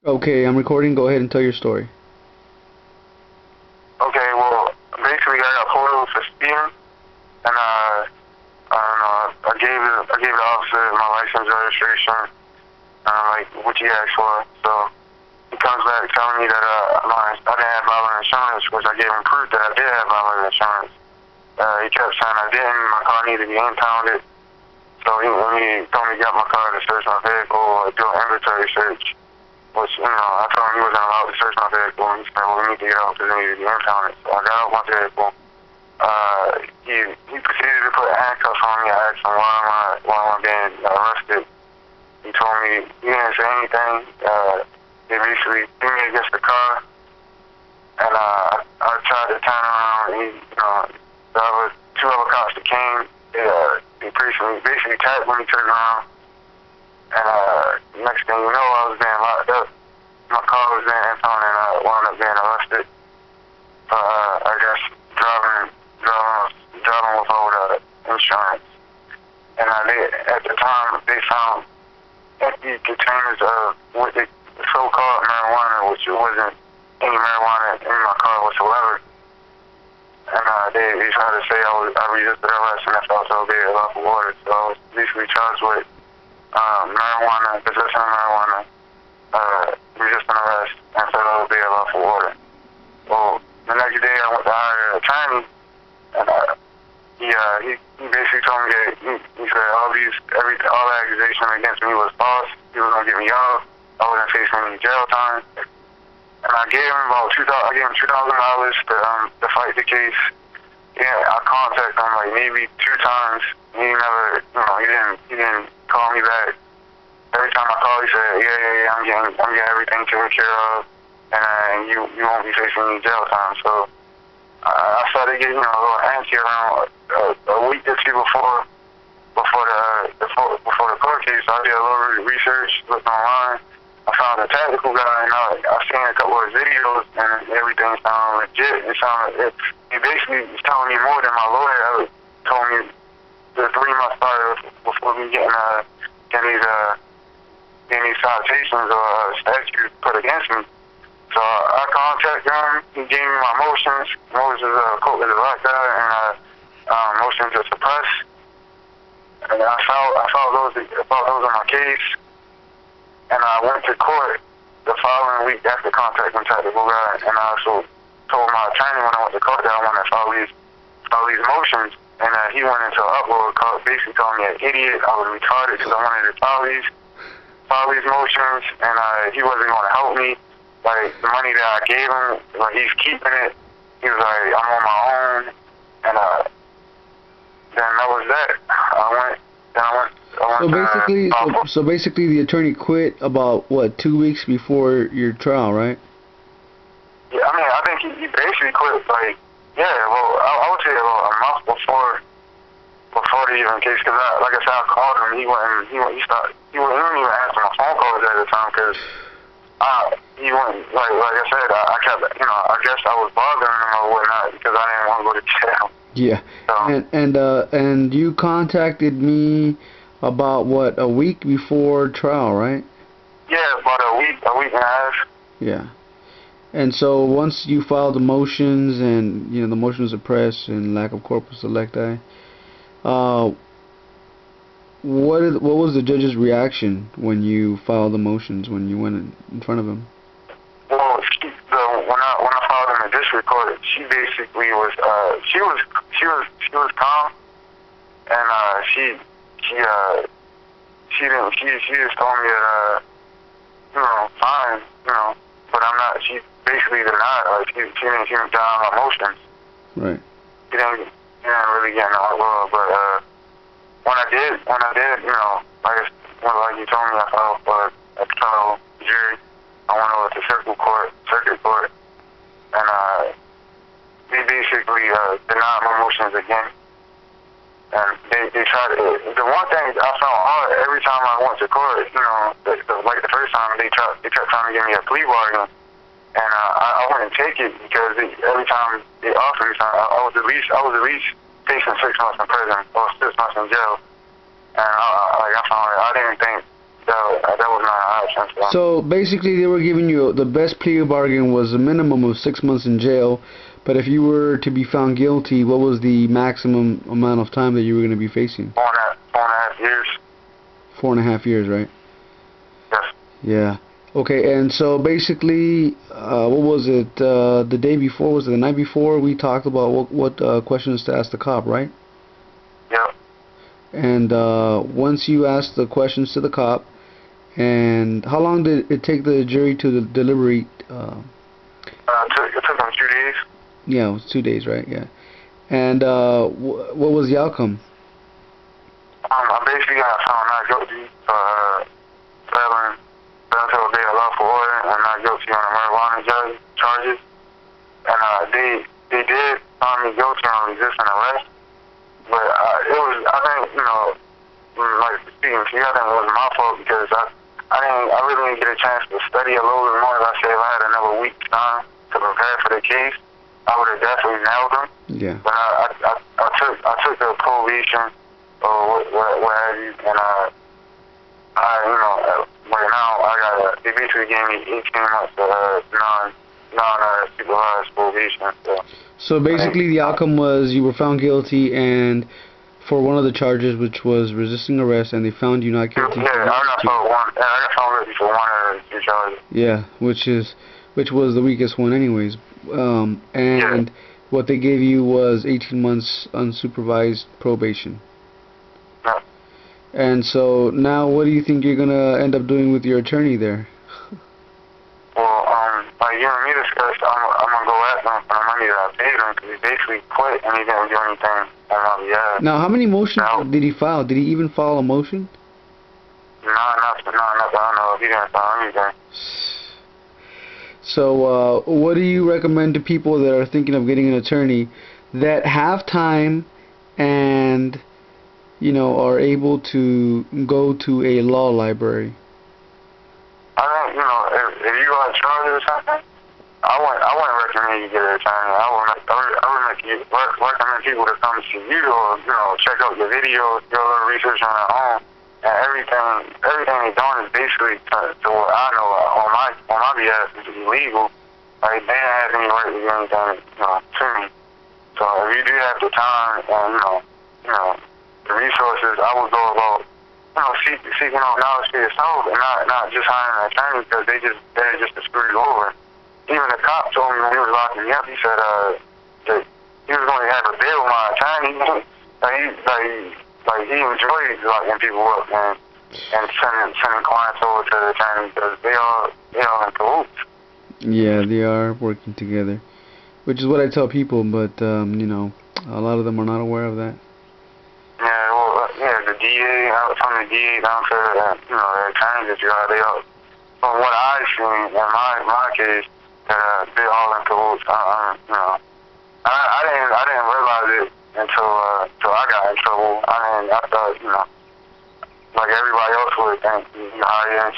Okay, I'm recording. Go ahead and tell your story. Okay, well, basically I got pulled over for speeding, and I don't know, I gave the officer my license registration, like what he asked for. So he comes back telling me that I didn't have valid insurance, which I gave him proof that I did have valid insurance. He kept saying I didn't. My car needed to be impounded. So when he told me to get my car to search my vehicle or do an inventory search, which, I told him he wasn't allowed to search my vehicle, and he said, well, we need to get out because it needed to be impounded. So I got out my vehicle. He proceeded to put handcuffs on me. I asked him why am I being arrested. He told me he didn't say anything. They basically threw me against the car, and I tried to turn around. And two other cops that came, they basically tapped when he turned around. And next thing you know, I was being locked up. My car was being impounded, and I wound up being arrested. I guess driving without insurance. And at the time, they found empty containers of what they so-called marijuana, which wasn't any marijuana in my car whatsoever. And they tried to say I resisted arrest and I felt so bad off of water. So I was basically charged with marijuana, possession of marijuana, resisting arrest, and federal bail off of water. Well, the next day I went to hire an attorney, and he basically told me that he said all the accusations against me was false. He was gonna get me off. I wasn't facing any jail time, and I gave him $2,000 to fight the case. Yeah, I contacted him like maybe 2 times. He never, he didn't call me back. Every time I called, he said, yeah, I'm getting everything taken care of, and you won't be facing any jail time. So I started getting a little antsy around a week or two before the court case. So I did a little research, looked online. I found a tactical guy, and I seen a couple of videos, and everything sounded legit. He basically was telling me more than my lawyer told me the 3 months prior before me getting these citations or statutes put against me. So I contacted him. He gave me my motions. Motions quota, and motions to suppress. And I filed those on my case. And I went to court the following week after contacting tactical guy. And I also told my attorney when I went to court that I wanted to file these motions. And he went into an uproar, basically calling me an idiot. I was retarded because I wanted to file these motions, and he wasn't going to help me. Like, the money that I gave him, like, he's keeping it. He was like, I'm on my own. And then that was that. I went So basically the attorney quit about, 2 weeks before your trial, right? Yeah, I think he basically quit, like, I would say about a month before the even case, because like I said, I called him. He wouldn't even answer my phone calls at the time, because he wouldn't, like I said, I kept, I guess I was bothering him or whatnot because I didn't want to go to jail. Yeah. So, and you contacted me about a week before trial, right? Yeah, about a week and a half. Yeah. And so once you filed the motions and the motion was suppressed and lack of corpus electi, what was the judge's reaction when you filed the motions, when you went in front of him? Well, when I filed in the district court, she basically was she was calm, and she just told me that fine, but I'm not. She basically denied, like she didn't deny my motions. Right. She didn't really get in the world, but when I did, like you told me, I filed for a trial jury. I went over to circuit court, and they basically denied my motions again. And they tried to. The one thing I found hard every time I went to court, like the first time, they kept trying to give me a plea bargain, and I wouldn't take it because every time they offered me something, I was at least facing 6 months in prison or 6 months in jail. And I found I didn't think that was not how option. So basically, they were giving you the best plea bargain was a minimum of 6 months in jail, but if you were to be found guilty, what was the maximum amount of time that you were going to be facing? 4.5 years. 4.5 years, right? Yes. Yeah. Okay, and so basically, what was it? The day before, was it the night before? We talked about what questions to ask the cop, right? Yep. And once you asked the questions to the cop, and how long did it take the jury to deliberate? It took them 2 days. Yeah, it was 2 days, right? Yeah. And what was the outcome? I basically got found not guilty for selling to obey a lawful order and not guilty on the marijuana charges. And they did find me guilty on resisting arrest. But it was, I think, like speaking to you, I think it was my fault because I really didn't get a chance to study a little bit more. As I said, if I had another week's time to prepare for the case, I would have definitely nailed them. Yeah. But I took the probation or what have you, and right now they basically gave me 18 months of non-supervised probation. So basically, the outcome was you were found guilty, and for one of the charges, which was resisting arrest, and they found you not guilty. Yeah, I got found guilty for one of the 2 charges. Yeah, which was the weakest one, anyways. And yeah. What they gave you was 18 months unsupervised probation. Yeah. And so now, what do you think you're gonna end up doing with your attorney there? Well, like you and me discussed, I'm gonna go at them for the money that I paid him because he basically quit and he didn't do anything on my behalf. Now, how many motions did he file? Did he even file a motion? No, nothing. I don't know if he didn't file anything. So, what do you recommend to people that are thinking of getting an attorney that have time and, are able to go to a law library? I think, if you got charges or something, I wouldn't recommend you get an attorney. I would recommend people to come to you or, check out your videos, do a little research on their own. And everything they're doing is basically to what I know on my behalf is illegal. Like they don't have any right to do anything, to me. So if you do have the time and the resources, I would go about seeking out knowledge for yourself and not just hiring an attorney because they're just to screw you over. Even the cop told me when he was locking me up, he said that he was going to have a bail with my attorney. Like he enjoys locking people up and sending clients over to the attorney because they all in cahoots. Yeah, they are working together, which is what I tell people, but a lot of them are not aware of that. Yeah, well, the DA, from the DA down to the attorneys that you are, they all, from what I've seen in my case, they're all in cahoots. I didn't realize it until I got in trouble. I thought, like everybody else would think, you hire your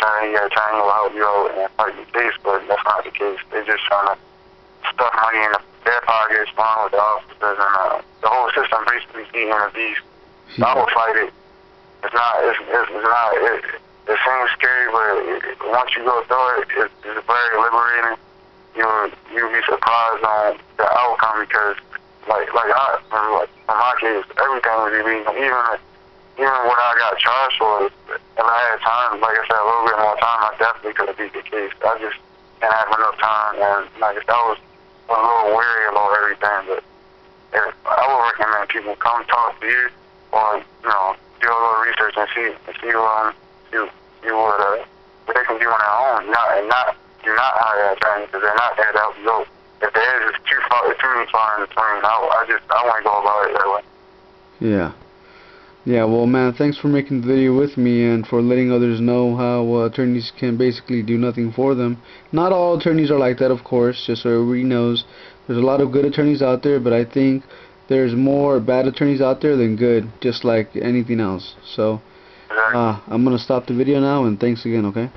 attorney will help you out and fight your case, but that's not the case. They're just trying to stuff money in their pockets, along with the officers, and the whole system basically being a beast. So I will fight it. It seems scary, but once you go through it, it's very liberating. You'll be surprised on the outcome because, in my case, everything was illegal. Even when I got charged for it, if I had time, like I said, a little bit more time, I definitely could have beat the case. I just didn't have enough time, and like I said, I was a little wary about everything. But I would recommend people come talk to you, or do a little research and see what they can do on their own, do not hire an attorney because they're not there to help you out. If there is, it's too many far in between. I want to go about it that way. Yeah. Yeah, well, man, thanks for making the video with me and for letting others know how attorneys can basically do nothing for them. Not all attorneys are like that, of course, just so everybody knows. There's a lot of good attorneys out there, but I think there's more bad attorneys out there than good, just like anything else. So, I'm going to stop the video now, and thanks again, okay?